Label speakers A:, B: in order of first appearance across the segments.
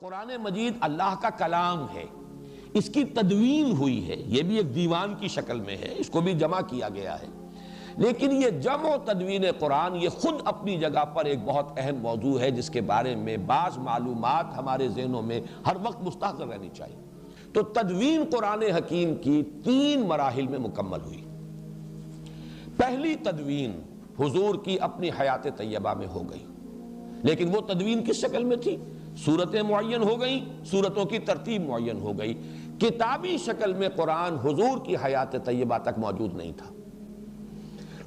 A: قرآن مجید اللہ کا کلام ہے، اس کی تدوین ہوئی ہے، یہ بھی ایک دیوان کی شکل میں ہے، اس کو بھی جمع کیا گیا ہے، لیکن یہ جمع و تدوین قرآن یہ خود اپنی جگہ پر ایک بہت اہم موضوع ہے جس کے بارے میں بعض معلومات ہمارے ذہنوں میں ہر وقت مستحضر رہنی چاہیے۔ تو تدوین قرآن حکیم کی 3 مراحل میں مکمل ہوئی۔ پہلی تدوین حضور کی اپنی حیات طیبہ میں ہو گئی، لیکن وہ تدوین کس شکل میں تھی؟ صورتیں معین ہو گئیں، صورتوں کی ترتیب معین ہو گئی، کتابی شکل میں قرآن حضور کی حیات طیبہ تک موجود نہیں تھا۔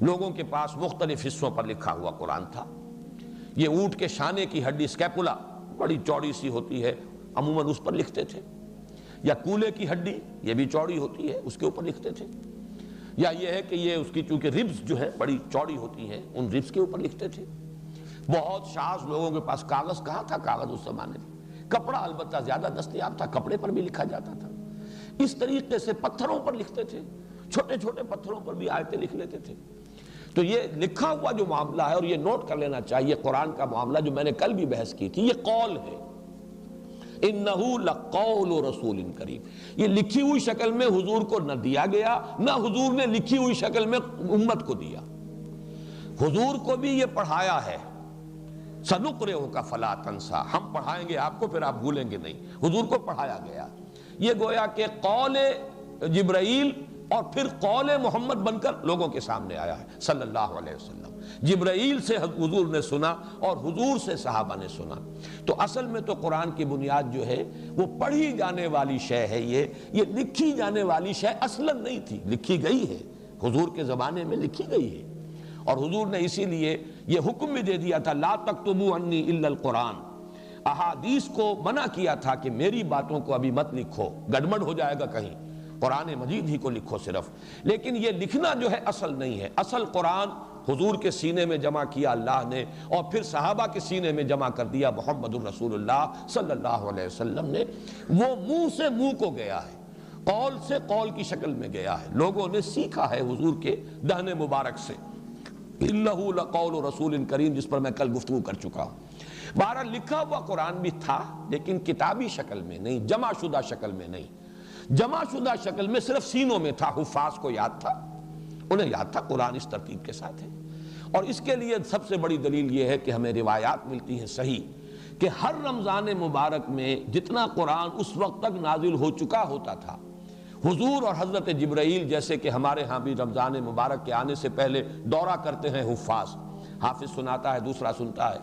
A: لوگوں کے پاس مختلف حصوں پر لکھا ہوا قرآن تھا۔ یہ اونٹ کے شانے کی ہڈی اسکیپولا بڑی چوڑی سی ہوتی ہے، عموماً اس پر لکھتے تھے، یا کولے کی ہڈی یہ بھی چوڑی ہوتی ہے، اس کے اوپر لکھتے تھے، یا یہ ہے کہ یہ اس کی چونکہ ربز جو ہے بڑی چوڑی ہوتی ہیں، ان ربز کے اوپر لکھتے تھے۔ بہت شاذ لوگوں کے پاس کاغذ کہاں تھا، کاغذ اس زمانے میں، کپڑا البتہ زیادہ دستیاب تھا، کپڑے پر بھی لکھا جاتا تھا۔ اس طریقے سے پتھروں پر لکھتے تھے، چھوٹے چھوٹے پتھروں پر بھی آیتیں لکھ لیتے تھے۔ تو یہ لکھا ہوا جو معاملہ ہے، اور یہ نوٹ کر لینا چاہیے، قرآن کا معاملہ جو میں نے کل بھی بحث کی تھی، یہ قول ہے۔ اِنَّهُ لَقَوْلُ رَسُولٍ کریم، یہ لکھی ہوئی شکل میں حضور کو نہ دیا گیا، نہ حضور نے لکھی ہوئی شکل میں امت کو دیا۔ حضور کو بھی یہ پڑھایا ہے، سَنُقْرِئُكَ فَلَا تَنْسَىٰ، ہم پڑھائیں گے آپ کو پھر آپ بھولیں گے نہیں۔ حضور کو پڑھایا گیا، یہ گویا کہ قول جبرائیل اور پھر قول محمد بن کر لوگوں کے سامنے آیا ہے صلی اللہ علیہ وسلم۔ جبرائیل سے حضور نے سنا اور حضور سے صحابہ نے سنا۔ تو اصل میں تو قرآن کی بنیاد جو ہے وہ پڑھی جانے والی شے ہے، یہ لکھی جانے والی شے اصلاً نہیں تھی، لکھی گئی ہے، حضور کے زمانے میں لکھی گئی ہے، اور حضور نے اسی لیے یہ حکم بھی دے دیا تھا، لا تکتبوا عنی الا القرآن، احادیث کو منع کیا تھا کہ میری باتوں کو ابھی مت لکھو، گڑبڑ ہو جائے گا کہیں، قرآن مجید ہی کو لکھو صرف۔ لیکن یہ لکھنا جو ہے اصل نہیں ہے، اصل قرآن حضور کے سینے میں جمع کیا اللہ نے، اور پھر صحابہ کے سینے میں جمع کر دیا محمد الرسول اللہ صلی اللہ علیہ وسلم نے۔ وہ منہ سے منہ کو گیا ہے، قول سے قول کی شکل میں گیا ہے، لوگوں نے سیکھا ہے حضور کے دہن مبارک سے۔ اِنَّهُ لَقَوْلُ رَسُولٍ کریم، جس پر میں کل گفتگو کر چکا ہوں۔ بہرحال لکھا ہوا قرآن بھی تھا، لیکن کتابی شکل میں نہیں، جمع شدہ شکل میں نہیں۔ جمع شدہ شکل میں صرف سینوں میں تھا، حفاظ کو یاد تھا، انہیں یاد تھا قرآن اس ترتیب کے ساتھ ہے۔ اور اس کے لیے سب سے بڑی دلیل یہ ہے کہ ہمیں روایات ملتی ہیں صحیح کہ ہر رمضان مبارک میں جتنا قرآن اس وقت تک نازل ہو چکا ہوتا تھا، حضور اور حضرت جبرائیل جیسے کہ ہمارے ہاں بھی رمضان مبارک کے آنے سے پہلے دورہ کرتے ہیں حفاظ، حافظ سناتا ہے دوسرا سنتا ہے،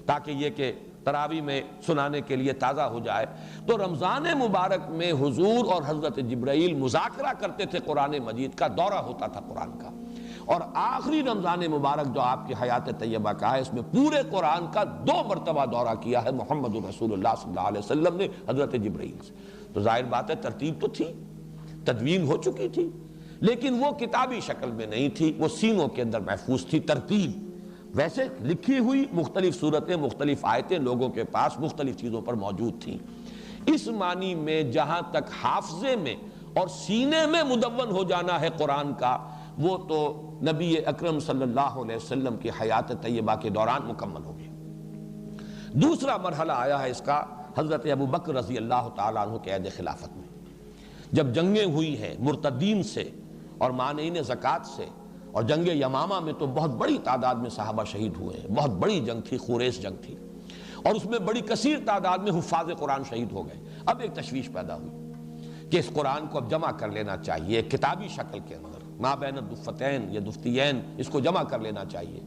A: تاکہ یہ کہ تراویح میں سنانے کے لیے تازہ ہو جائے۔ تو رمضان مبارک میں حضور اور حضرت جبرائیل مذاکرہ کرتے تھے، قرآن مجید کا دورہ ہوتا تھا قرآن کا، اور آخری رمضان مبارک جو آپ کی حیات طیبہ کا ہے، اس میں پورے قرآن کا 2 مرتبہ دورہ کیا ہے محمد رسول اللہ صلی اللہ علیہ وسلم نے حضرت جبرائیل سے۔ تو ظاہر بات ہے ترتیب تو تھی، تدوین ہو چکی تھی، لیکن وہ کتابی شکل میں نہیں تھی، وہ سینوں کے اندر محفوظ تھی ترتیب۔ ویسے لکھی ہوئی مختلف صورتیں، مختلف آیتیں لوگوں کے پاس مختلف چیزوں پر موجود تھیں۔ اس معنی میں جہاں تک حافظے میں اور سینے میں مدون ہو جانا ہے قرآن کا، وہ تو نبی اکرم صلی اللہ علیہ وسلم کی حیات طیبہ کے دوران مکمل ہو گیا۔ دوسرا مرحلہ آیا ہے اس کا حضرت ابو بکر رضی اللہ تعالیٰ عنہ کے عہد خلافت میں، جب جنگیں ہوئی ہیں مرتدین سے اور مانعین زکوٰۃ سے، اور جنگ یمامہ میں تو بہت بڑی تعداد میں صحابہ شہید ہوئے ہیں، بہت بڑی جنگ تھی، خوریس جنگ تھی، اور اس میں بڑی کثیر تعداد میں حفاظ قرآن شہید ہو گئے۔ اب ایک تشویش پیدا ہوئی کہ اس قرآن کو اب جمع کر لینا چاہیے کتابی شکل کے اندر، ما بین الدفتین یا دفتیین، اس کو جمع کر لینا چاہیے۔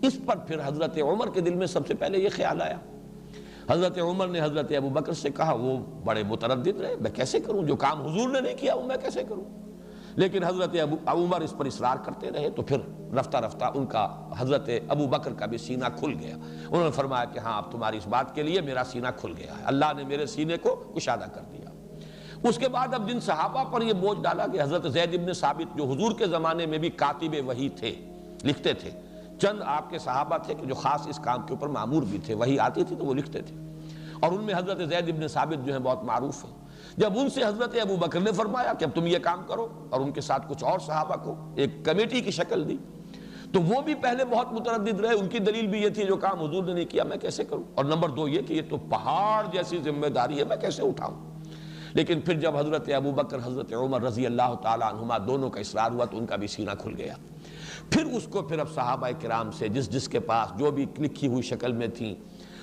A: اس پر پھر حضرت عمر کے دل میں سب سے پہلے یہ خیال آیا۔ حضرت عمر نے حضرت ابو بکر سے کہا، وہ بڑے متردد رہے، میں کیسے کروں، جو کام حضور نے نہیں کیا وہ میں کیسے کروں؟ لیکن حضرت عمر اس پر اصرار کرتے رہے، تو پھر رفتہ رفتہ ان کا حضرت ابو بکر کا بھی سینہ کھل گیا۔ انہوں نے فرمایا کہ ہاں اب تمہاری اس بات کے لیے میرا سینہ کھل گیا ہے، اللہ نے میرے سینے کو کشادہ کر دیا۔ اس کے بعد اب جن صحابہ پر یہ بوجھ ڈالا کہ حضرت زید بن ثابت جو حضور کے زمانے میں بھی کاتب وحی تھے، لکھتے تھے، چند آپ کے صحابہ تھے کہ جو خاص اس کام کے اوپر مامور بھی تھے، وحی آتی تھی تو وہ لکھتے تھے، اور ان میں حضرت زید بن ثابت جو ہیں بہت معروف ہیں۔ جب ان سے حضرت ابو بکر نے فرمایا کہ اب تم یہ کام کرو، اور ان کے ساتھ کچھ اور صحابہ کو ایک کمیٹی کی شکل دی، تو وہ بھی پہلے بہت متردد رہے، ان کی دلیل بھی یہ تھی جو کام حضور نے نہیں کیا میں کیسے کروں، اور نمبر دو یہ کہ یہ تو پہاڑ جیسی ذمہ داری ہے میں کیسے اٹھاؤں۔ لیکن پھر جب حضرت ابوبکر حضرت عمر رضی اللہ تعالیٰ عنہما دونوں کا اصرار ہوا تو ان کا بھی سینہ کھل گیا۔ پھر اس کو پھر اب صحابہ کرام سے جس کے پاس جو بھی لکھی ہوئی شکل میں تھیں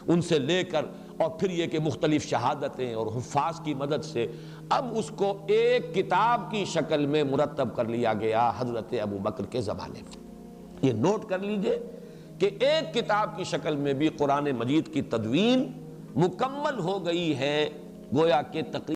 A: ان سے لے کر، اور پھر یہ کہ مختلف شہادتیں اور حفاظ کی مدد سے اب اس کو ایک کتاب کی شکل میں مرتب کر لیا گیا حضرت ابوبکر کے زمانے میں۔ یہ نوٹ کر لیجئے کہ ایک کتاب کی شکل میں بھی قرآن مجید کی تدوین مکمل ہو گئی ہے، گویا کہ تقریباً